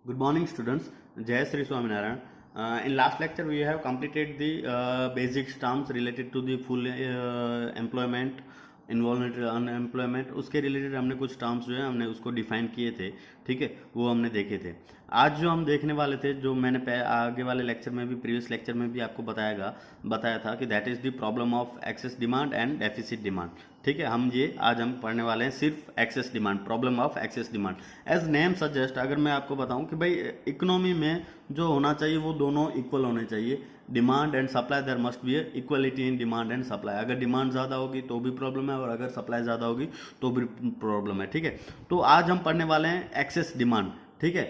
Good morning, students. Jai Sri Swaminarayan. In last lecture, we have completed the basic terms related to the full employment, involuntary unemployment. उसके related हमने कुछ terms जो है हमने उसको define किए थे. ठीक है, वो हमने देखे थे. आज जो हम देखने वाले थे, जो मैंने आगे वाले लेक्चर में भी, प्रीवियस लेक्चर में भी आपको बताया था कि that is the problem of excess demand and deficit demand. ठीक है, आज हम पढ़ने वाले हैं सिर्फ excess demand, problem of excess demand. As name suggest, अगर मैं आपको बताऊं कि भाई इकोनॉमी में जो होना चाहिए वो दोनों इक्वल होने चाहिए. Demand and supply, there must be equality in demand and supply. अगर डिमांड ज़्यादा होगी तो भी प्रॉब्लम है और अगर सप्लाई ज़्यादा होगी तो भी प्रॉब्लम है. ठीक है, तो आज हम पढ़ने वाले हैं एक्सेस डिमांड. ठीक है,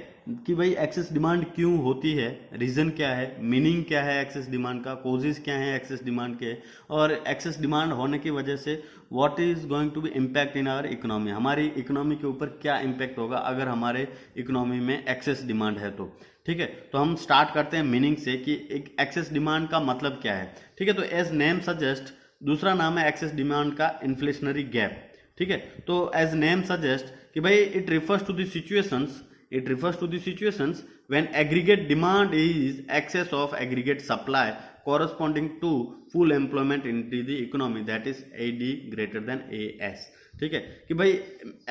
कि भाई एक्सेस डिमांड क्यों होती है, रीज़न क्या है, मीनिंग क्या है एक्सेस डिमांड का, कोजेस क्या है एक्सेस डिमांड के, और एक्सेस डिमांड होने की वजह से what is going to be impact in our economy, हमारी इकोनॉमी के ऊपर क्या इम्पैक्ट होगा अगर हमारे इकोनॉमी में एक्सेस डिमांड है तो. ठीक है, तो हम स्टार्ट करते हैं मीनिंग से कि एक एक्सेस डिमांड का मतलब क्या है. ठीक है, तो एज नेम सजेस्ट, दूसरा नाम है एक्सेस डिमांड का इन्फ्लेशनरी गैप. ठीक है, तो एज नेम सजेस्ट कि भाई it refers to the situations when aggregate demand is excess of aggregate supply corresponding to full employment into the economy, that is AD greater than AS. ठीक है, कि भाई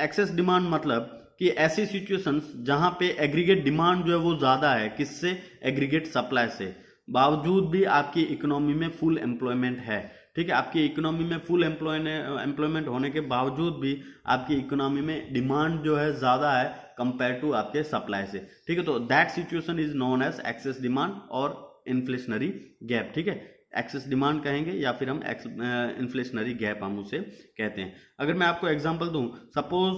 access demand मतलब कि ऐसी situations जहां पे एग्रीगेट डिमांड जो है वो ज्यादा है, किससे, एग्रीगेट सप्लाई से, बावजूद भी आपकी इकोनॉमी में फुल एम्प्लॉयमेंट है. ठीक है, आपकी इकोनॉमी में फुल एम्प्लॉयमेंट होने के बावजूद भी आपकी इकोनॉमी में डिमांड जो है ज्यादा है कंपेयर टू आपके सप्लाई से. ठीक है, तो that situation is known as excess demand और इन्फ्लेशनरी गैप. ठीक है, एक्सेस डिमांड कहेंगे या फिर हम इन्फ्लेशनरी गैप हम उसे कहते हैं. अगर मैं आपको एग्जांपल दूं, suppose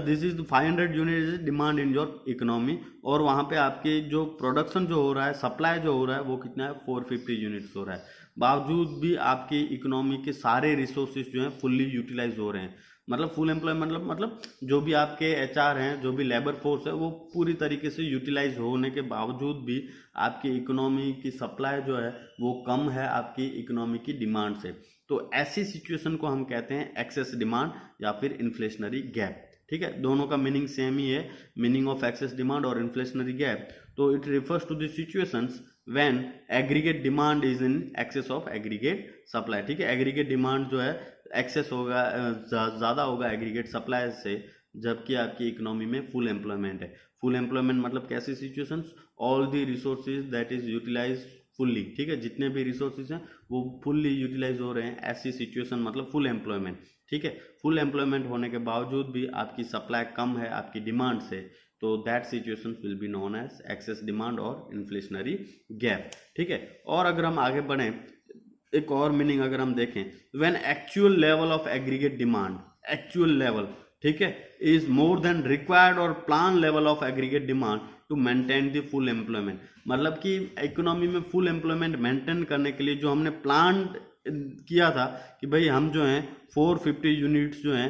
this is 500 unit demand in your economy, और वहां पे आपके जो प्रोडक्शन जो हो रहा है, सप्लाई जो हो रहा है वो कितना है, 450 यूनिट्स हो रहा है. बावजूद भी आपकी इकोनॉमी के सारे रिसोर्सेज जो हैं फुल्ली यूटिलाइज हो रहे हैं. मतलब फुल एम्प्लॉयमेंट मतलब जो भी आपके एचआर हैं, जो भी लेबर फोर्स है, वो पूरी तरीके से यूटिलाइज होने के बावजूद भी आपकी इकोनॉमी की सप्लाई जो है वो कम है आपकी इकोनॉमी की डिमांड से. तो ऐसी सिचुएशन को हम कहते हैं एक्सेस डिमांड या फिर इन्फ्लेशनरी गैप. ठीक है, दोनों का मीनिंग सेम ही है, मीनिंग ऑफ एक्सेस डिमांड और इन्फ्लेशनरी गैप. तो it refers to the situations when aggregate demand is in excess of aggregate supply. ठीक है, एग्रीगेट डिमांड जो है एक्सेस होगा, ज़्यादा होगा एग्रीगेट सप्लाई से, जबकि आपकी इकोनॉमी में फुल एम्प्लॉयमेंट है. फुल एम्प्लॉयमेंट मतलब कैसी situations, all the resources that is utilize fully. ठीक है, जितने भी रिसोर्सेज हैं वो फुल्ली यूटिलाइज हो रहे हैं, ऐसी सिचुएशन मतलब फुल एम्प्लॉयमेंट. ठीक है, फुल एम्प्लॉयमेंट होने के बावजूद भी आपकी सप्लाई कम है आपकी डिमांड से, तो that situation will be known as excess demand और इन्फ्लेशनरी गैप. ठीक है, और अगर हम आगे बढ़ें, एक और मीनिंग अगर हम देखें, when actual level of aggregate demand, actual level, ठीक है, इज मोर देन रिक्वायर्ड और plan level of aggregate demand to maintain the full employment. मतलब कि इकोनॉमी में फुल एम्प्लॉयमेंट मेंटेन करने के लिए जो हमने प्लान किया था कि भाई हम जो हैं 450 यूनिट्स जो हैं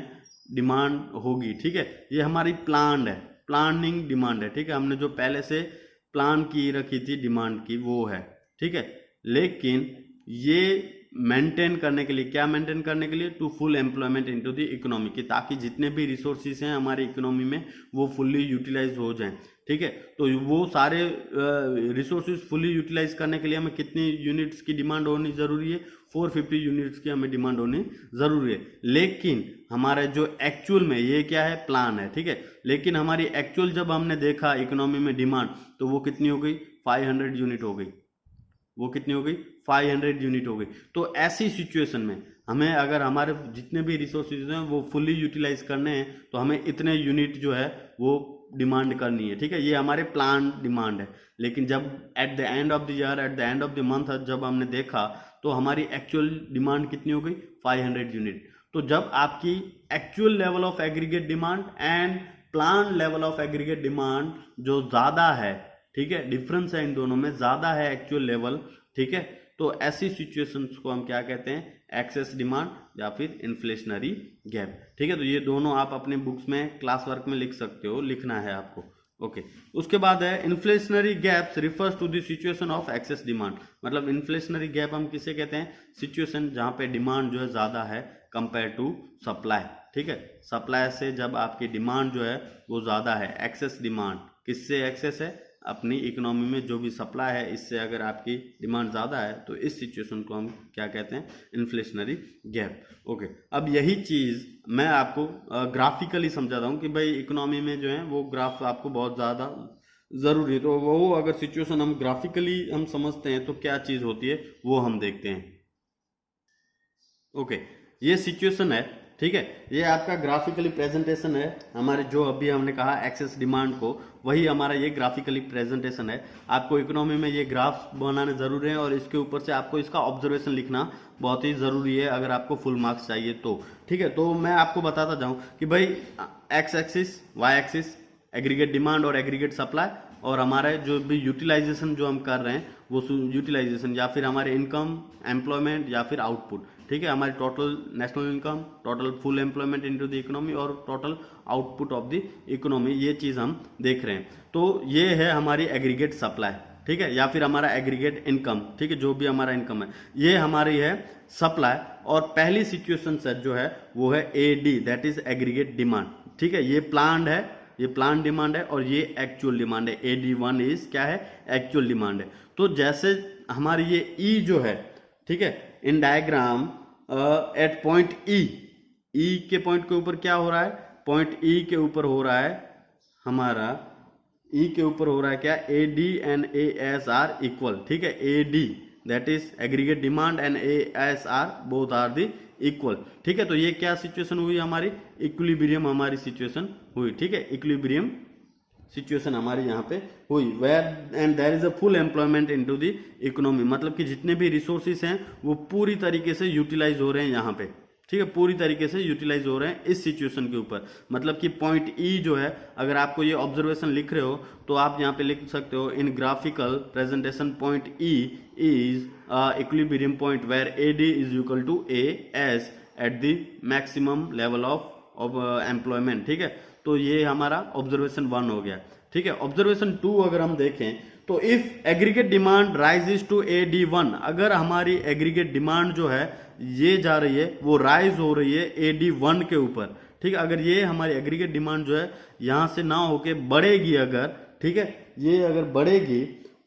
डिमांड होगी. ठीक है, ये हमारी प्लानिंग डिमांड है. ठीक है, हमने जो पहले से प्लान की रखी थी डिमांड की वो है. ठीक है, लेकिन ये मेंटेन करने के लिए, क्या मेंटेन करने के लिए, to full employment into the economy, कि ताकि जितने भी रिसोर्सेज हैं हमारी इकोनॉमी में वो फुल्ली यूटिलाइज हो जाएं. ठीक है, तो वो सारे रिसोर्सेज फुल्ली यूटिलाइज करने के लिए हमें कितनी यूनिट्स की डिमांड होनी जरूरी है, 450 यूनिट्स की हमें डिमांड होनी जरूरी है. लेकिन हमारा जो एक्चुअल में ये क्या है, प्लान है. ठीक है, लेकिन हमारी एक्चुअल जब हमने देखा इकोनॉमी में डिमांड, तो वो कितनी हो गई, 500 यूनिट हो गई. वो कितनी हो गई, 500 यूनिट हो गई. तो ऐसी सिचुएशन में हमें, अगर हमारे जितने भी रिसोर्सेज हैं वो फुल्ली यूटिलाइज करने हैं, तो हमें इतने यूनिट जो है वो डिमांड करनी है. ठीक है, ये हमारे प्लान डिमांड है. लेकिन जब at the end of the year, at the end of the month जब हमने देखा, तो हमारी एक्चुअल डिमांड कितनी हो गई, 500 यूनिट. तो जब आपकी actual level of aggregate demand and plan level of aggregate demand जो ज्यादा है, ठीक है, डिफरेंस है इन दोनों में, ज्यादा है एक्चुअल लेवल. ठीक है, तो ऐसी सिचुएशंस को हम क्या कहते हैं, एक्सेस डिमांड या फिर इन्फ्लेशनरी गैप. ठीक है, तो ये दोनों आप अपने बुक्स में, क्लास वर्क में लिख सकते हो, लिखना है आपको. ओके, उसके बाद है inflationary gaps refers to the situation of excess demand. मतलब इन्फ्लेशनरी गैप हम किसे कहते हैं, सिचुएशन जहां पे डिमांड जो है ज्यादा है कंपेयर टू सप्लाई. ठीक है, सप्लाई से जब आपकी डिमांड जो है वो ज्यादा है, एक्सेस डिमांड किससे एक्सेस है? अपनी इकोनॉमी में जो भी सप्लाई है इससे अगर आपकी डिमांड ज़्यादा है तो इस सिचुएशन को हम क्या कहते हैं? Inflationary gap. ओके, अब यही चीज़ मैं आपको ग्राफिकली समझाता हूँ कि भाई इकोनॉमी में जो है वो ग्राफ आपको बहुत ज़्यादा ज़रूरी है। तो वो अगर सिचुएशन हम ग्राफिकली हम समझते हैं तो क्या चीज़ होती है वो हम देखते हैं। ओके, ये सिचुएशन है, ठीक है, ये आपका ग्राफिकली प्रेजेंटेशन है हमारे, जो अभी हमने कहा एक्सेस डिमांड को, वही हमारा ये ग्राफिकली प्रेजेंटेशन है। आपको इकोनॉमी में ये ग्राफ बनाने ज़रूरी है और इसके ऊपर से आपको इसका ऑब्जर्वेशन लिखना बहुत ही ज़रूरी है अगर आपको फुल मार्क्स चाहिए तो, ठीक है। तो मैं आपको बताता जाऊँ कि भाई X axis, Y axis aggregate demand और एग्रीगेट सप्लाई, और हमारे जो भी यूटिलाइजेशन जो हम कर रहे हैं वो यूटिलाइजेशन या फिर हमारे इनकम, एम्प्लॉयमेंट या फिर आउटपुट, ठीक है, हमारी total national income, total full employment into the economy और total output of the economy, ये चीज़ हम देख रहे हैं। तो ये है हमारी एग्रीगेट सप्लाई, ठीक है, या फिर हमारा एग्रीगेट इनकम, ठीक है, जो भी हमारा इनकम है ये हमारी है सप्लाई। और पहली सिचुएशन सेट जो है वो है AD, that is aggregate demand, ठीक है, ये प्लान्ड है, ये प्लान डिमांड है और ये एक्चुअल डिमांड है। AD1 इज क्या है? एक्चुअल डिमांड है। तो जैसे हमारी ये E जो है, ठीक है, in diagram eight point E के पॉइंट के ऊपर क्या हो रहा है? पॉइंट E के ऊपर हो रहा है हमारा, E के ऊपर हो रहा है क्या? AD and AS are equal, ठीक है, AD that is aggregate demand and AS are both are the equal, ठीक है। तो ये क्या सिचुएशन हुई हमारी? इक्विलिब्रियम हमारी सिचुएशन हुई, ठीक है, इक्विलिब्रियम सिचुएशन हमारी यहाँ पे हुई, where and there is a full employment into the economy, मतलब कि जितने भी रिसोर्सेज हैं वो पूरी तरीके से यूटिलाइज हो रहे हैं यहाँ पे, ठीक है, पूरी तरीके से यूटिलाइज हो रहे हैं इस सिचुएशन के ऊपर। मतलब कि पॉइंट E जो है, अगर आपको ये ऑब्जर्वेशन लिख रहे हो तो आप यहाँ पे लिख सकते हो, in graphical presentation point E is equilibrium point where AD is equal to AS at the maximum level of employment, ठीक है। तो ये हमारा ऑब्जर्वेशन 1 हो गया, ठीक है। ऑब्जर्वेशन 2 अगर हम देखें तो if aggregate demand rises to AD1, अगर हमारी एग्रीगेट डिमांड जो है ये जा रही है, वो राइज हो रही है AD1 के ऊपर, ठीक है, अगर ये हमारी एग्रीगेट डिमांड जो है यहां से ना होके बढ़ेगी अगर, ठीक है, ये अगर बढ़ेगी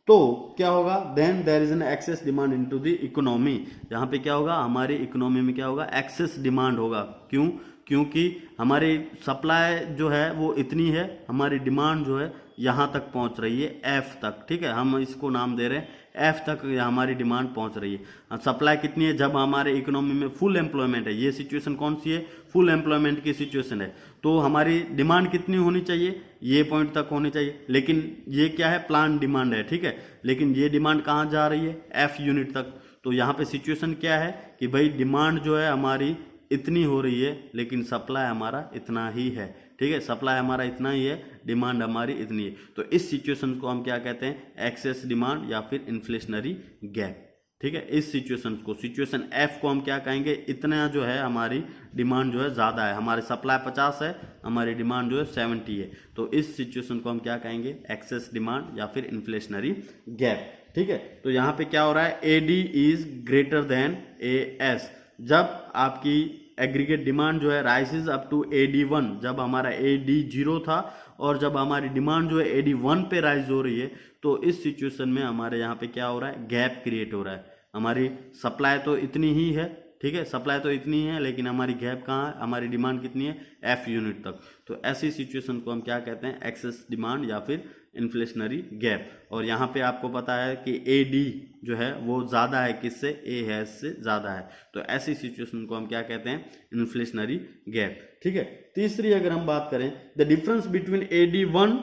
तो क्या होगा? Then there is an excess demand into the economy. यहाँ पे क्या होगा? हमारी इकोनॉमी में क्या होगा? एक्सेस डिमांड होगा। क्यों? क्योंकि हमारी सप्लाई जो है वो इतनी है, हमारी डिमांड जो है यहाँ तक पहुँच रही है F तक, ठीक है, हम इसको नाम दे रहे हैं F तक हमारी डिमांड पहुँच रही है। सप्लाई कितनी है? जब हमारे इकोनॉमी में फुल एम्प्लॉयमेंट है, ये सिचुएशन कौन सी है? फुल एम्प्लॉयमेंट की सिचुएशन है। तो हमारी डिमांड कितनी होनी चाहिए? ये पॉइंट तक होनी चाहिए, लेकिन ये क्या है? प्लान डिमांड है, ठीक है, लेकिन ये डिमांड कहाँ जा रही है? F यूनिट तक। तो यहाँ पे सिचुएशन क्या है कि भाई डिमांड जो है हमारी इतनी हो रही है लेकिन सप्लाई हमारा इतना ही है, ठीक है, सप्लाई हमारा इतना ही है, डिमांड हमारी इतनी है। तो इस सिचुएशन को हम क्या कहते हैं? एक्सेस डिमांड या फिर इन्फ्लेशनरी गैप, ठीक है। इस सिचुएशन को, सिचुएशन F को हम क्या कहेंगे? इतना जो है हमारी डिमांड जो है ज़्यादा है, हमारी सप्लाई 50 है, हमारी डिमांड जो है 70 है। तो इस सिचुएशन को हम क्या कहेंगे? एक्सेस डिमांड या फिर इन्फ्लेशनरी गैप, ठीक है। तो यहाँ पे क्या हो रहा है? AD is greater than AS। जब आपकी एग्रीगेट डिमांड जो है राइसेस अप टू AD1, जब हमारा AD 0 था और जब हमारी डिमांड जो है AD1 पे राइज हो रही है, तो इस सिचुएशन में हमारे यहाँ पे क्या हो रहा है? गैप क्रिएट हो रहा है। हमारी सप्लाई तो इतनी ही है, ठीक है, सप्लाई तो इतनी है, लेकिन हमारी गैप कहाँ है? हमारी डिमांड कितनी है? F यूनिट तक। तो ऐसी सिचुएशन को हम क्या कहते हैं? एक्सेस डिमांड या फिर इन्फ्लेशनरी गैप। और यहाँ पे आपको पता है कि AD जो है वो ज़्यादा है किससे? AS से ज़्यादा है। तो ऐसी सिचुएशन को हम क्या कहते हैं? इन्फ्लेशनरी गैप, ठीक है। तीसरी अगर हम बात करें, the difference between AD1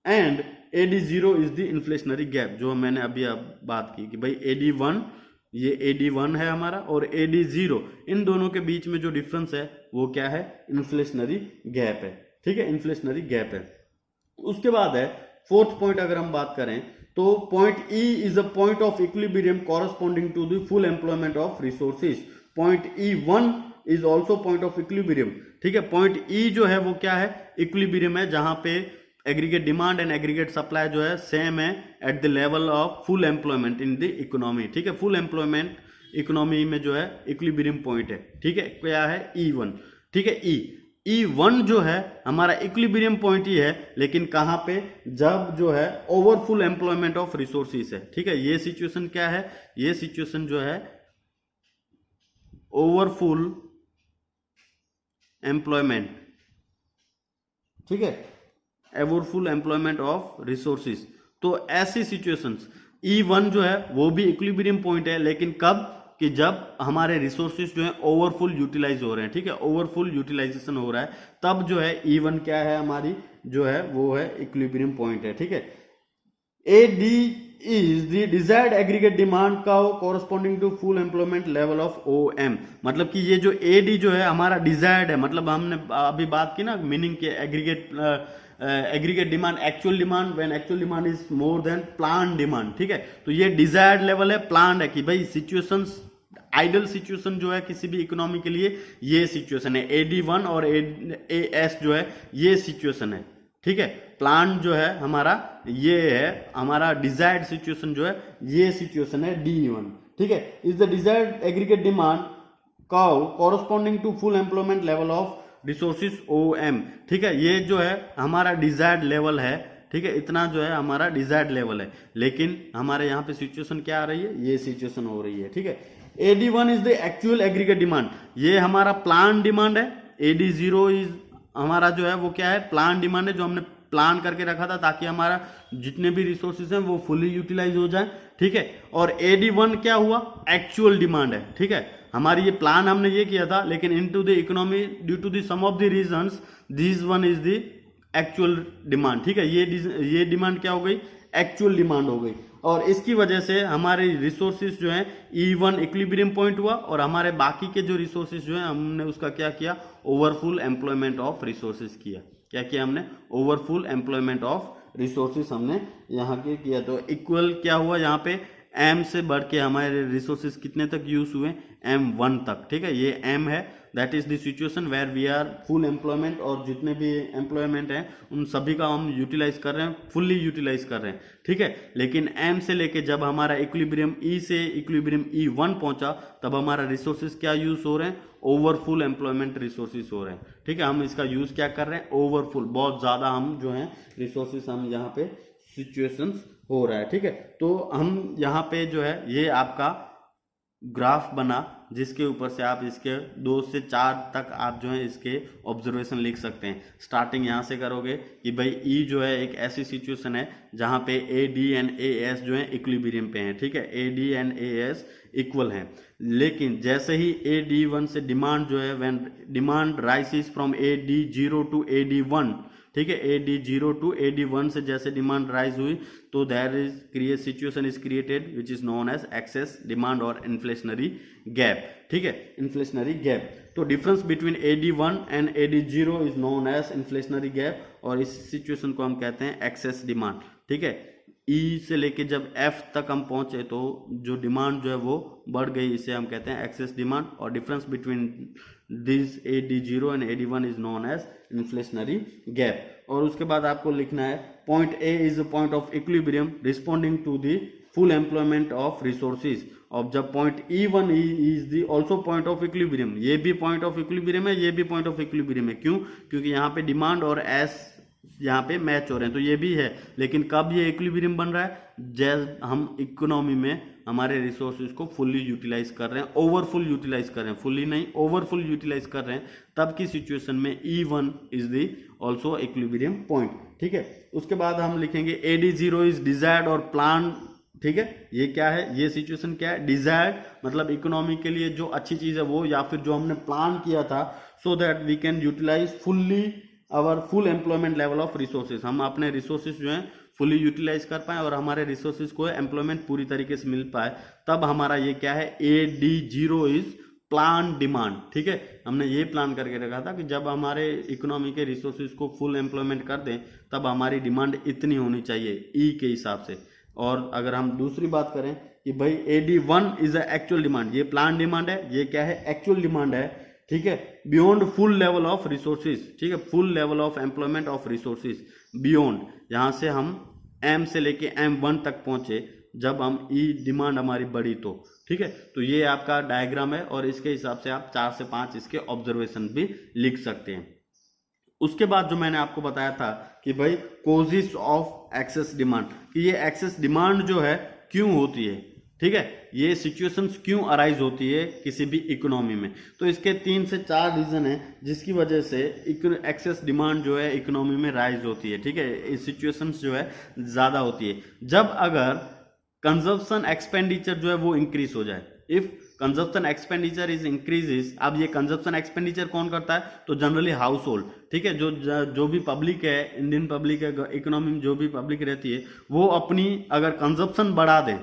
and AD0 is the inflationary gap, जो मैंने अभी बात की कि भाई AD1, ये AD1 है हमारा, और AD0, इन दोनों के बीच में जो डिफरेंस है वो क्या है? इन्फ्लेशनरी गैप है, ठीक है, इन्फ्लेशनरी गैप है। उसके बाद है फोर्थ पॉइंट, अगर हम बात करें तो point E is a point of equilibrium corresponding to the full employment of resources. Point E1 is also point of equilibrium, ठीक है। पॉइंट E जो है वो क्या है? इक्विलिब्रियम है, जहां पे aggregate demand and aggregate supply जो है सेम है at the level of full employment in the economy, ठीक है। फुल एम्प्लॉयमेंट इकोनॉमी में जो है इक्विलिब्रियम पॉइंट है, ठीक है, क्या है? E1, ठीक है। E E1 जो है हमारा इक्विलिब्रियम पॉइंट ही है, लेकिन कहां पे, जब जो है ओवरफुल एम्प्लॉयमेंट ऑफ रिसोर्सेज है। ठीक है, ये सिचुएशन क्या है, ये सिचुएशन जो है ओवरफुल एम्प्लॉयमेंट, ठीक है, ओवरफुल एम्प्लॉयमेंट ऑफ रिसोर्सेज। तो ऐसी सिचुएशंस E1 जो है वो भी इक्विलिब्रियम पॉइंट है, लेकिन कब, कि जब हमारे रिसोर्सेज जो है ओवरफुल यूटिलाइज हो रहे हैं। ठीक है, ओवरफुल यूटिलाइजेशन हो रहा है, तब जो है E1 क्या है हमारी, जो है वो है इक्विलिब्रियम पॉइंट है। ठीक है, AD is the desired aggregate demand curve corresponding to full employment level of OM। मतलब कि ये जो AD जो है हमारा डिजायर्ड है, मतलब हमने अभी बात की ना मीनिंग के aggregate demand, actual demand, when actual demand is more then plan demand. ठीक है, तो ये डिजायर्ड लेवल है, प्लान है, कि भाई सिचुएशंस, आइडल सिचुएशन जो है किसी भी इकोनॉमी के लिए ये सिचुएशन है। AD1 और AS जो है ये सिचुएशन है। ठीक है, प्लान जो है हमारा ये है, हमारा डिजायर्ड सिचुएशन जो है ये सिचुएशन है D1। ठीक है, is the desired aggregate demand curve corresponding to full employment level of resources OM। ठीक है, ये जो है हमारा डिजायर्ड लेवल है। ठीक है, इतना जो है हमारा डिजायर्ड लेवल है, लेकिन हमारे यहाँ पे सिचुएशन क्या आ रही है, ये सिचुएशन हो रही है। ठीक है, AD1 is the actual aggregate demand, ये हमारा प्लान डिमांड है। AD0 इज हमारा जो है वो क्या है, प्लान डिमांड है, जो हमने प्लान करके रखा था ताकि हमारा जितने भी रिसोर्सेज हैं वो फुली यूटिलाइज हो जाए। ठीक है, और AD1 क्या हुआ, एक्चुअल डिमांड है। ठीक है, हमारी ये प्लान हमने ये किया था, लेकिन into the economy due to the some of the reasons this one is the actual demand. ठीक है, ये डिमांड क्या हो गई, एक्चुअल डिमांड हो गई, और इसकी वजह से हमारे रिसोर्सेज जो हैं E1 इक्विलिब्रियम पॉइंट हुआ, और हमारे बाकी के जो रिसोर्सेज जो हैं हमने उसका क्या किया, ओवरफुल एम्प्लॉयमेंट ऑफ रिसोर्सेज किया। क्या किया हमने, ओवरफुल एम्प्लॉयमेंट ऑफ रिसोर्सेज हमने यहाँ के किया। तो इक्वल क्या हुआ, यहाँ पे M से बढ़ के हमारे रिसोर्सेज कितने तक यूज हुए, M1 तक। ठीक है, ये M है, that is the situation where we are full employment, और जितने भी एम्प्लॉयमेंट हैं उन सभी का हम यूटिलाइज कर रहे हैं, फुल्ली यूटिलाइज कर रहे हैं। ठीक है, लेकिन M से लेके जब हमारा इक्विलिब्रियम E से इक्विलिब्रियम E1 पहुंचा, तब हमारा रिसोर्सेज क्या यूज हो रहे हैं, ओवरफुल एम्प्लॉयमेंट रिसोर्सेज हो रहे हैं। ठीक है, हम इसका यूज क्या कर रहे हैं, ओवरफुल, बहुत ज्यादा हम जो है रिसोर्सेज हम यहाँ पे सिचुएशंस हो रहा है। ठीक है, तो हम यहाँ पे जो है ये आपका ग्राफ बना, जिसके ऊपर से आप इसके 2 से 4 तक आप जो है इसके ऑब्जर्वेशन लिख सकते हैं। स्टार्टिंग यहाँ से करोगे कि भाई E जो है एक ऐसी सिचुएशन है जहाँ पे AD एंड AS जो है इक्विलिब्रियम पे हैं। ठीक है, AD एंड AS इक्वल हैं, लेकिन जैसे ही AD1 से डिमांड जो है, when demand rises from AD0 to AD1, ठीक है, AD0 टू AD1 से जैसे डिमांड राइज हुई, तो there is situation is created which is known as excess demand और इन्फ्लेशनरी गैप। ठीक है, इन्फ्लेशनरी गैप। तो difference between AD1 and AD0 is known as inflationary gap, और इस सिचुएशन को हम कहते हैं एक्सेस डिमांड। ठीक है, E से लेके जब F तक हम पहुंचे तो जो डिमांड जो है वो बढ़ गई, इसे हम कहते हैं एक्सेस डिमांड, और difference between this AD0 and AD1 is known as inflationary gap. और उसके बाद आपको लिखना है point A is the point of equilibrium responding to the full employment of resources. और जब point E1 is the also point of equilibrium, ये भी पॉइंट ऑफ इक्विलिब्रियम है, ये भी पॉइंट ऑफ इक्विलिब्रियम है। क्यों, क्योंकि यहाँ पे डिमांड और S यहाँ पे मैच हो रहे हैं, तो ये भी है, लेकिन कब ये इक्विलिब्रियम बन रहा है, जब हम इकोनॉमी में हमारे रिसोर्सेज को फुल्ली यूटिलाइज कर रहे हैं, ओवरफुल यूटिलाइज कर रहे हैं, फुल्ली नहीं ओवरफुल यूटिलाइज कर रहे हैं, तब की सिचुएशन में E1 is the also equilibrium point. ठीक है, उसके बाद हम लिखेंगे AD0 इज डिजायर्ड और प्लान। ठीक है, ये क्या है, ये सिचुएशन क्या है, डिजायर्ड, मतलब इकोनॉमी के लिए जो अच्छी चीज है वो, या फिर जो हमने प्लान किया था, so that we can utilize fully our full employment level of resources, हम अपने रिसोर्सेज जो हैं फुली यूटिलाइज कर पाए और हमारे रिसोर्सेज को एम्प्लॉयमेंट पूरी तरीके से मिल पाए, तब हमारा ये क्या है, AD0 इज प्लान डिमांड। ठीक है, हमने ये प्लान करके रखा था कि जब हमारे इकोनॉमी के रिसोर्सेज को फुल एम्प्लॉयमेंट कर दें, तब हमारी डिमांड इतनी होनी चाहिए E के हिसाब से। और अगर हम दूसरी बात करें कि भाई AD1 is a actual demand, ये प्लान डिमांड है, ये क्या है, एक्चुअल डिमांड है। ठीक है, beyond full level of resources. ठीक है, full level of employment of resources beyond, यहाँ से हम M से लेके M1 तक पहुंचे, जब हम E डिमांड हमारी बढ़ी तो। ठीक है, तो ये आपका डायग्राम है, और इसके हिसाब से आप 4 से 5 इसके ऑब्जर्वेशन भी लिख सकते हैं। उसके बाद जो मैंने आपको बताया था कि भाई कोजिस ऑफ एक्सेस डिमांड, कि ये एक्सेस डिमांड जो है क्यों होती है, ठीक है, ये सिचुएशंस क्यों अराइज होती है किसी भी इकोनॉमी में। तो इसके 3 से 4 रीजन है जिसकी वजह से एक्सेस डिमांड जो है इकोनॉमी में राइज होती है, ठीक है, सिचुएशंस जो है ज्यादा होती है जब अगर कंजप्शन एक्सपेंडिचर जो है वो इंक्रीज हो जाए। If consumption expenditure is increases, अब ये कंजप्शन एक्सपेंडिचर कौन करता है, तो जनरली हाउस होल्ड, ठीक है, जो भी पब्लिक है, इंडियन पब्लिक है, इकोनॉमी में जो भी पब्लिक रहती है, वो अपनी अगर कंजप्शन बढ़ा दे,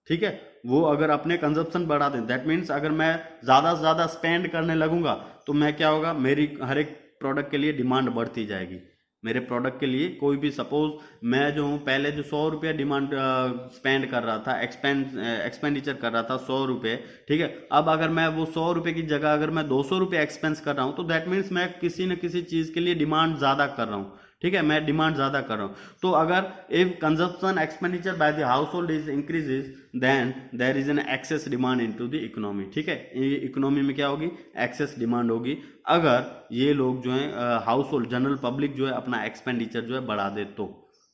ठीक है, वो अगर अपने कंजप्शन बढ़ा दें, दैट मीन्स अगर मैं ज़्यादा से ज़्यादा स्पेंड करने लगूंगा तो मैं क्या होगा, मेरी हर एक प्रोडक्ट के लिए डिमांड बढ़ती जाएगी। मेरे प्रोडक्ट के लिए कोई भी, सपोज मैं जो हूँ पहले जो 100 रुपये डिमांड स्पेंड कर रहा था, एक्सपेंडिचर कर रहा था 100 रुपये, ठीक है, अब अगर मैं वो 100 रुपये की जगह अगर मैं 200 रुपये एक्सपेंस कर रहा हूँ, तो दैट मीन्स मैं किसी न किसी चीज़ के लिए डिमांड ज़्यादा कर रहा हूँ, ठीक है, मैं डिमांड ज्यादा कर रहा हूं। तो अगर if consumption expenditure by the household is increases, then there is an excess demand into the economy, ठीक है, इकोनॉमी में क्या होगी, एक्सेस डिमांड होगी अगर ये लोग जो है हाउस होल्ड, जनरल पब्लिक जो है अपना एक्सपेंडिचर जो है बढ़ा दे तो,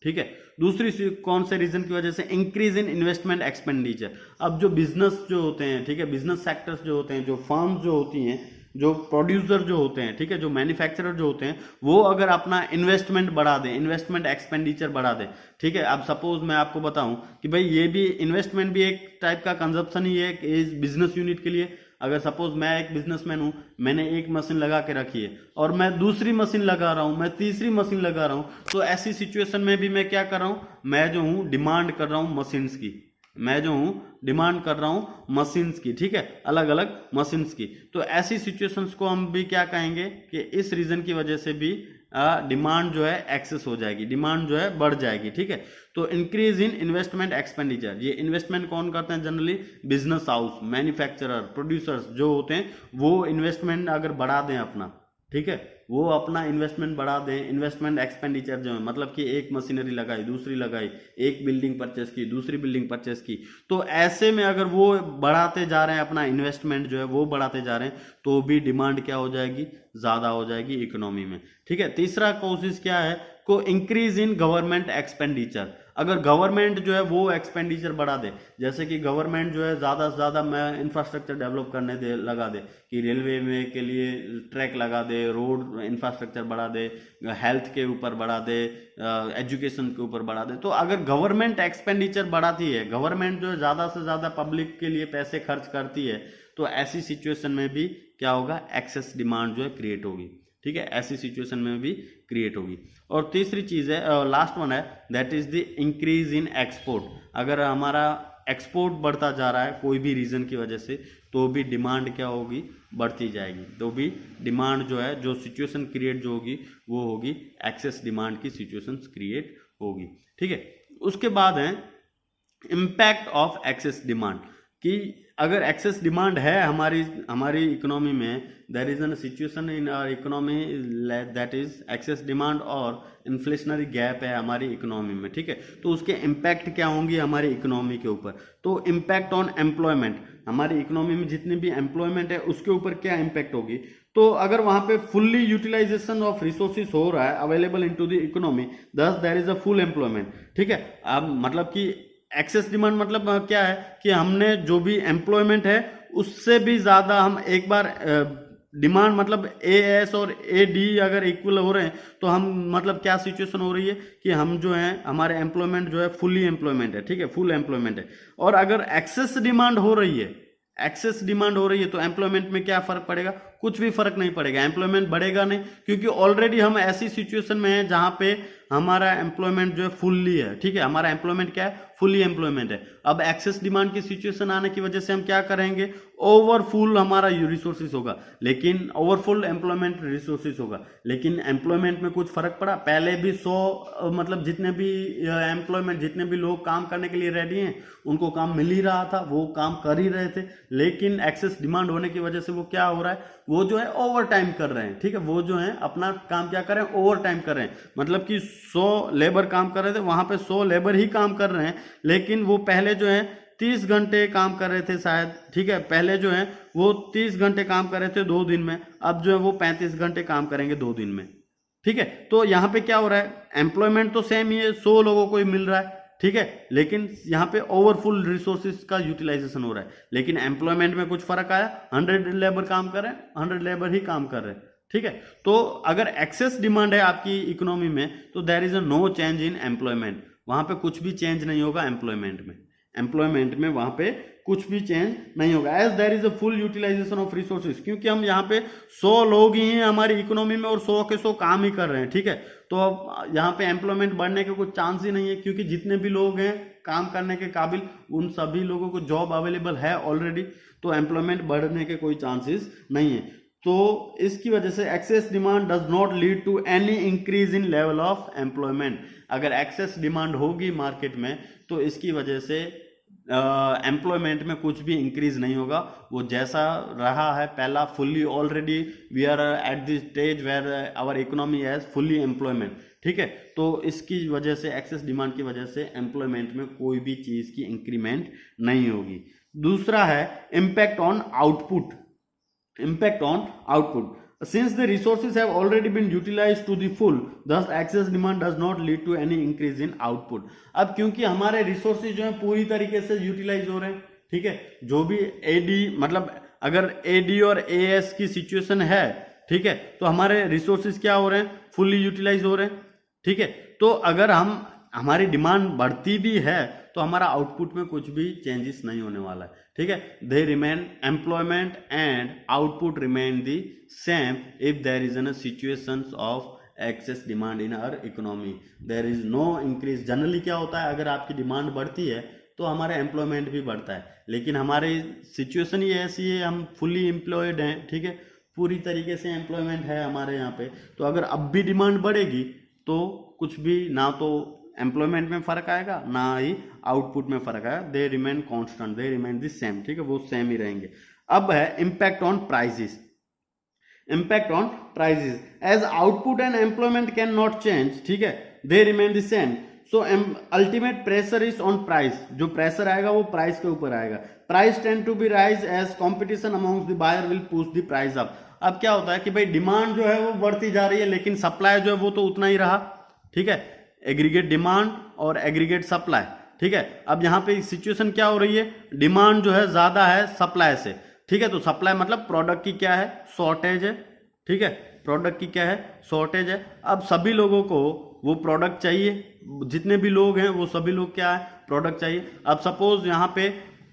ठीक है। दूसरी कौन से रीजन की वजह से, इंक्रीज इन इन्वेस्टमेंट एक्सपेंडिचर। अब जो बिजनेस जो होते हैं, ठीक है, बिजनेस सेक्टर्स जो होते हैं, जो फर्म्स जो होती हैं, जो प्रोड्यूसर जो होते हैं, ठीक है, जो मैन्युफैक्चरर जो होते हैं, वो अगर अपना इन्वेस्टमेंट बढ़ा दें, इन्वेस्टमेंट एक्सपेंडिचर बढ़ा दें, ठीक है। अब सपोज मैं आपको बताऊं कि भाई ये भी इन्वेस्टमेंट भी एक टाइप का कंजप्शन ही है इस बिजनेस यूनिट के लिए। अगर सपोज मैं एक बिजनेसमैन हूं, मैंने एक मशीन लगा के रखी है और मैं दूसरी मशीन लगा रहा हूं, मैं तीसरी मशीन लगा रहा हूं, तो ऐसी सिचुएशन में भी मैं क्या कर रहा हूं, मैं जो हूं डिमांड कर रहा हूं मशीन्स की, मैं जो हूं डिमांड कर रहा हूं मशीन्स की, ठीक है, अलग अलग मशीन्स की। तो ऐसी सिचुएशंस को हम भी क्या कहेंगे कि इस रीजन की वजह से भी डिमांड जो है एक्सेस हो जाएगी, डिमांड जो है बढ़ जाएगी, ठीक है। तो इंक्रीज इन इन्वेस्टमेंट एक्सपेंडिचर, ये इन्वेस्टमेंट कौन करते हैं, generally business house, manufacturer, producers जो होते हैं, वो इन्वेस्टमेंट अगर बढ़ा दें अपना, ठीक है, वो अपना इन्वेस्टमेंट बढ़ा दें, इन्वेस्टमेंट एक्सपेंडिचर जो है, मतलब कि एक मशीनरी लगाई, दूसरी लगाई, एक बिल्डिंग परचेस की, दूसरी बिल्डिंग परचेस की, तो ऐसे में अगर वो बढ़ाते जा रहे हैं अपना इन्वेस्टमेंट जो है वो बढ़ाते जा रहे हैं, तो भी डिमांड क्या हो जाएगी, ज्यादा हो जाएगी इकोनॉमी में, ठीक है। तीसरा कोशिश क्या है, को इंक्रीज इन गवर्नमेंट एक्सपेंडिचर। अगर गवर्नमेंट जो है वो एक्सपेंडिचर बढ़ा दे, जैसे कि गवर्नमेंट जो है ज्यादा से ज्यादा मैं इंफ्रास्ट्रक्चर डेवलप करने दे लगा दे, कि रेलवे में के लिए ट्रैक लगा दे, रोड इंफ्रास्ट्रक्चर बढ़ा दे, हेल्थ के ऊपर बढ़ा दे, एजुकेशन के ऊपर बढ़ा दे, तो अगर गवर्नमेंट एक्सपेंडिचर बढ़ाती है, गवर्नमेंट जो है ज्यादा से ज्यादा पब्लिक के लिए पैसे खर्च करती है, तो ऐसी सिचुएशन में भी क्या होगा, एक्सेस डिमांड जो है क्रिएट होगी, ठीक है, ऐसी सिचुएशन में भी क्रिएट होगी। और तीसरी चीज है, लास्ट वन है, that is the increase in export. अगर हमारा एक्सपोर्ट बढ़ता जा रहा है कोई भी रीजन की वजह से, तो भी डिमांड क्या होगी, बढ़ती जाएगी, तो भी डिमांड जो है, जो सिचुएशन क्रिएट जो होगी वो होगी एक्सेस डिमांड की सिचुएशन क्रिएट होगी, ठीक है। उसके बाद है इम्पैक्ट ऑफ एक्सेस डिमांड, कि अगर एक्सेस डिमांड है हमारी इकोनॉमी में, there is an situation in our economy that is excess demand और इन्फ्लेशनरी गैप है हमारी इकोनॉमी में, ठीक है, तो उसके इम्पैक्ट क्या होंगे हमारी इकोनॉमी के ऊपर। तो इम्पैक्ट ऑन एम्प्लॉयमेंट, हमारी इकोनॉमी में जितनी भी एम्प्लॉयमेंट है उसके ऊपर क्या इम्पैक्ट होगी। तो अगर वहां पे फुल्ली यूटिलाइजेशन ऑफ रिसोर्सेज हो रहा है available into the economy, thus there is a full employment, ठीक है। अब मतलब कि एक्सेस डिमांड मतलब क्या है कि हमने जो भी एम्प्लॉयमेंट है उससे भी ज्यादा हम एक बार डिमांड, मतलब एएस और एडी अगर इक्वल हो रहे हैं, तो हम मतलब क्या सिचुएशन हो रही है कि हम जो है हमारे एम्प्लॉयमेंट जो है फुल्ली एम्प्लॉयमेंट है, ठीक है, फुल एम्प्लॉयमेंट है। और अगर एक्सेस डिमांड हो रही है, एक्सेस डिमांड हो रही है, तो एम्प्लॉयमेंट में क्या फर्क पड़ेगा, कुछ भी फर्क नहीं पड़ेगा, एम्प्लॉयमेंट बढ़ेगा नहीं, क्योंकि ऑलरेडी हम ऐसी सिचुएशन में हैं जहां पे हमारा एम्प्लॉयमेंट जो है फुल्ली है, ठीक है, हमारा एम्प्लॉयमेंट क्या है, फुल्ली एम्प्लॉयमेंट है। अब एक्सेस डिमांड की सिचुएशन आने की वजह से हम क्या करेंगे, ओवरफुल हमारा रिसोर्सेज होगा, लेकिन ओवरफुल एम्प्लॉयमेंट रिसोर्सेज होगा, लेकिन एम्प्लॉयमेंट में कुछ फर्क पड़ा। पहले भी 100 मतलब जितने भी एम्प्लॉयमेंट, जितने भी लोग काम करने के लिए रेडी हैं, उनको काम मिल ही रहा था, वो काम कर ही रहे थे, लेकिन एक्सेस डिमांड होने की वजह से वो क्या हो रहा है, वो जो है ओवर टाइम कर रहे हैं, ठीक है, वो जो है अपना काम क्या कर रहे हैं, ओवर टाइम कर रहे हैं। मतलब कि 100 लेबर काम कर रहे थे, वहां पे 100 लेबर ही काम कर रहे हैं, लेकिन वो पहले जो है 30 घंटे काम कर रहे थे शायद, ठीक है, पहले जो है वो 30 घंटे काम कर रहे थे 2 दिन में, अब जो है वो 35 घंटे काम करेंगे 2 दिन में, ठीक है, तो यहाँ पे क्या हो रहा है, एम्प्लॉयमेंट तो सेम ही है, 100 लोगों को ही मिल रहा है, ठीक है, लेकिन यहाँ पे ओवरफुल रिसोर्सेज का यूटिलाइजेशन हो रहा है, लेकिन एम्प्लॉयमेंट में कुछ फर्क आया, 100 लेबर काम कर रहे हैं, 100 लेबर ही काम कर रहे हैं, ठीक है। तो अगर एक्सेस डिमांड है आपकी इकोनॉमी में, तो there is a no change in employment, वहां पे कुछ भी चेंज नहीं होगा एम्प्लॉयमेंट में वहां पे कुछ भी चेंज नहीं होगा, as there is a full utilization of resources, क्योंकि हम यहाँ पे 100 लोग ही हैं हमारी इकोनॉमी में और 100 के 100 काम ही कर रहे हैं, ठीक है। तो अब यहाँ पे एम्प्लॉयमेंट बढ़ने के कुछ चांस ही नहीं है, क्योंकि जितने भी लोग हैं काम करने के काबिल, उन सभी लोगों को जॉब अवेलेबल है ऑलरेडी, तो एम्प्लॉयमेंट बढ़ने के कोई चांसेस नहीं है। तो इसकी वजह से excess demand does not lead to any increase in level of employment. अगर एक्सेस डिमांड होगी मार्केट में, तो इसकी वजह से एम्प्लॉयमेंट में कुछ भी इंक्रीज नहीं होगा, वो जैसा रहा है पहला, fully already we are at the stage where our economy has fully employment, ठीक है। तो इसकी वजह से, एक्सेस डिमांड की वजह से एम्प्लॉयमेंट में कोई भी चीज की इंक्रीमेंट नहीं होगी। दूसरा है impact on output, impact on output. Since the resources have already been utilized to the full, thus excess demand does not lead to any increase in output. अब क्योंकि हमारे रिसोर्सेज जो है पूरी तरीके से यूटिलाइज हो रहे हैं, ठीक है, जो भी एडी मतलब अगर एडी और एएस की सिचुएशन है, ठीक है, तो हमारे रिसोर्सेज क्या हो रहे हैं, फुल्ली यूटिलाइज हो रहे हैं, ठीक है। तो अगर हमारी डिमांड बढ़ती भी है, तो हमारा आउटपुट में कुछ भी चेंजेस नहीं होने वाला है, ठीक है। They remain employment and output remain the same if there is an situation of excess demand in our economy, there is no increase. Generally क्या होता है, अगर आपकी डिमांड बढ़ती है तो हमारा एम्प्लॉयमेंट भी बढ़ता है, लेकिन हमारी सिचुएशन ही ऐसी है, हम फुल्ली एम्प्लॉयड हैं, ठीक है, पूरी तरीके से एम्प्लॉयमेंट है हमारे यहाँ पे। तो अगर अब भी डिमांड बढ़ेगी तो कुछ भी ना तो एम्प्लॉयमेंट में फर्क आएगा, ना ही आउटपुट में फर्क आएगा, they remain constant, they remain the same, ठीक है, वो सेम ही रहेंगे। अब है impact on prices, impact on prices as output and employment can not change, ठीक है, they remain the same, so ultimate pressure is on price, जो प्रेशर आएगा वो प्राइस के ऊपर आएगा। Price tend to be rise as competition amongst the buyer will push the price up. अब क्या होता है कि भाई डिमांड जो है वो बढ़ती जा रही है, लेकिन सप्लाई जो है वो तो उतना ही रहा, ठीक है, एग्रीगेट डिमांड और एग्रीगेट सप्लाई, ठीक है। अब यहाँ पे सिचुएशन क्या हो रही है, डिमांड जो है ज्यादा है सप्लाई से, ठीक है, तो सप्लाई मतलब प्रोडक्ट की क्या है, शॉर्टेज है, ठीक है, प्रोडक्ट की क्या है, शॉर्टेज है। अब सभी लोगों को वो प्रोडक्ट चाहिए, जितने भी लोग हैं वो सभी लोग क्या है, प्रोडक्ट चाहिए। अब सपोज यहाँ पे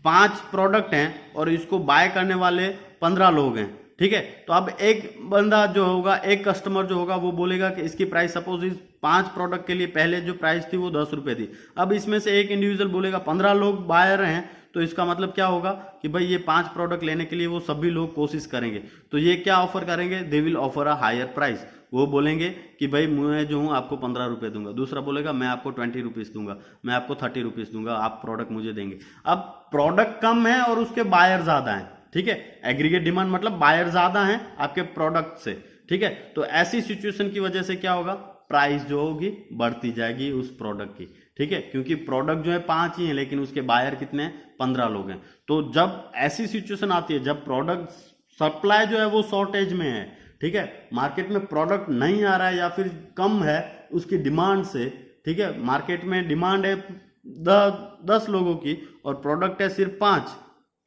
5 प्रोडक्ट हैं और इसको बाय करने वाले 15 लोग हैं, ठीक है, तो अब एक बंदा जो होगा, एक कस्टमर जो होगा, वो बोलेगा कि इसकी प्राइस सपोज इस 5 प्रोडक्ट के लिए पहले जो प्राइस थी वो 10 रुपए थी। अब इसमें से एक इंडिविजुअल बोलेगा 15 लोग बायर हैं, तो इसका मतलब क्या होगा कि भाई ये 5 प्रोडक्ट लेने के लिए वो सभी लोग कोशिश करेंगे, तो ये क्या ऑफर करेंगे, they will offer a higher price. वो बोलेंगे कि भाई मैं जो हूँ आपको 15 रुपये दूंगा, दूसरा बोलेगा मैं आपको 20 रुपीज़ दूंगा, मैं आपको 30 रुपीज़ दूंगा, आप प्रोडक्ट मुझे देंगे। अब प्रोडक्ट कम है और उसके बायर ज्यादा हैं, ठीक है, एग्रीगेट डिमांड मतलब बायर ज्यादा हैं आपके प्रोडक्ट से, ठीक है। तो ऐसी सिचुएशन की वजह से क्या होगा, प्राइस जो होगी बढ़ती जाएगी उस प्रोडक्ट की, ठीक है, क्योंकि प्रोडक्ट जो है 5 ही है लेकिन उसके बायर कितने हैं, 15 लोग हैं। तो जब ऐसी सिचुएशन आती है, जब प्रोडक्ट सप्लाई जो है वो शॉर्टेज में है, ठीक है, मार्केट में प्रोडक्ट नहीं आ रहा है या फिर कम है उसकी डिमांड से, ठीक है, मार्केट में डिमांड है 10 लोगों की और प्रोडक्ट है सिर्फ 5,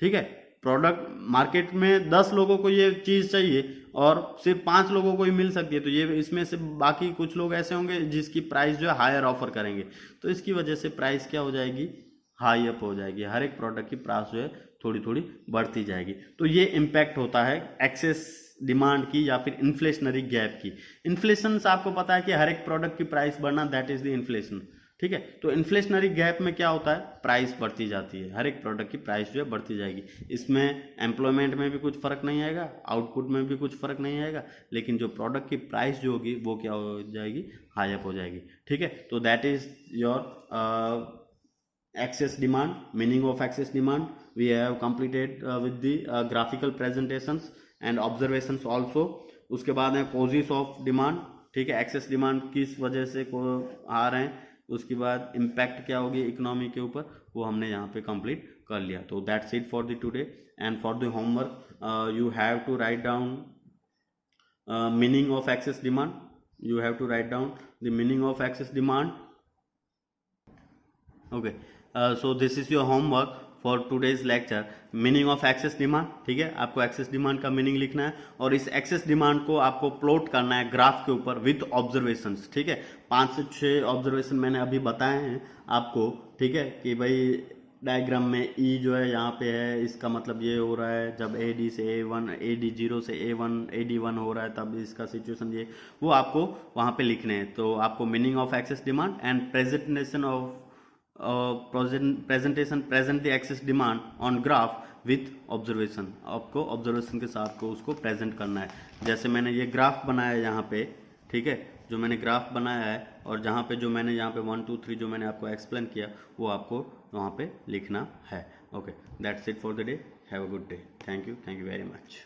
ठीक है, प्रोडक्ट मार्केट में 10 लोगों को ये चीज चाहिए और सिर्फ 5 लोगों को ही मिल सकती है, तो ये इसमें से बाकी कुछ लोग ऐसे होंगे जिसकी प्राइस जो है हायर ऑफर करेंगे, तो इसकी वजह से प्राइस क्या हो जाएगी, हाई अप हो जाएगी, हर एक प्रोडक्ट की प्राइस जो है थोड़ी थोड़ी बढ़ती जाएगी। तो ये इम्पैक्ट होता है एक्सेस डिमांड की या फिर इन्फ्लेशनरी गैप की। इन्फ्लेशन से आपको पता है कि हर एक प्रोडक्ट की प्राइस बढ़ना, दैट इज द इन्फ्लेशन, ठीक है। तो इन्फ्लेशनरी गैप में क्या होता है, प्राइस बढ़ती जाती है, हर एक प्रोडक्ट की प्राइस जो है बढ़ती जाएगी। इसमें एम्प्लॉयमेंट में भी कुछ फर्क नहीं आएगा, आउटपुट में भी कुछ फर्क नहीं आएगा, लेकिन जो प्रोडक्ट की प्राइस जो होगी वो क्या हो जाएगी, हाई अप हो जाएगी, ठीक है। तो that is your excess demand, meaning of excess demand we have completed with the graphical presentations and observations also. उसके बाद है कॉजेस ऑफ डिमांड, ठीक है, एक्सेस डिमांड किस वजह से को आ रहे हैं, उसके बाद इम्पैक्ट क्या होगी इकोनॉमी के ऊपर, वो हमने यहाँ पे कंप्लीट कर लिया। तो that's it for the today and for the homework you have to write down meaning of excess demand, you have to write down the meaning of access demand. Okay, so this is your homework for today's lecture, meaning of excess demand. ठीक है, आपको access demand का meaning लिखना है और इस excess demand को आपको प्लॉट करना है ग्राफ के ऊपर विथ ऑब्जर्वेशंस. ठीक है, 5 से 6 ऑब्जर्वेशन मैंने अभी बताए हैं आपको. ठीक है, कि भाई डायग्राम में ई जो है यहाँ पे है, इसका मतलब ये हो रहा है जब ए डी से A1, AD0 से A1, AD1 हो रहा है तब इसका सिचुएशन ये, वो आपको वहाँ पे लिखने हैं. तो आपको meaning of excess demand and presentation of present the excess demand on graph with observation. आपको ऑब्जर्वेशन के साथ को उसको प्रेजेंट करना है. जैसे मैंने ये ग्राफ बनाया है यहाँ पे. ठीक है, जो मैंने ग्राफ बनाया है और जहाँ पे जो मैंने यहाँ पे 1 2 3 जो मैंने आपको एक्सप्लेन किया वो आपको वहाँ पे लिखना है. Okay, that's it for the day. Have a good day. Thank you very much.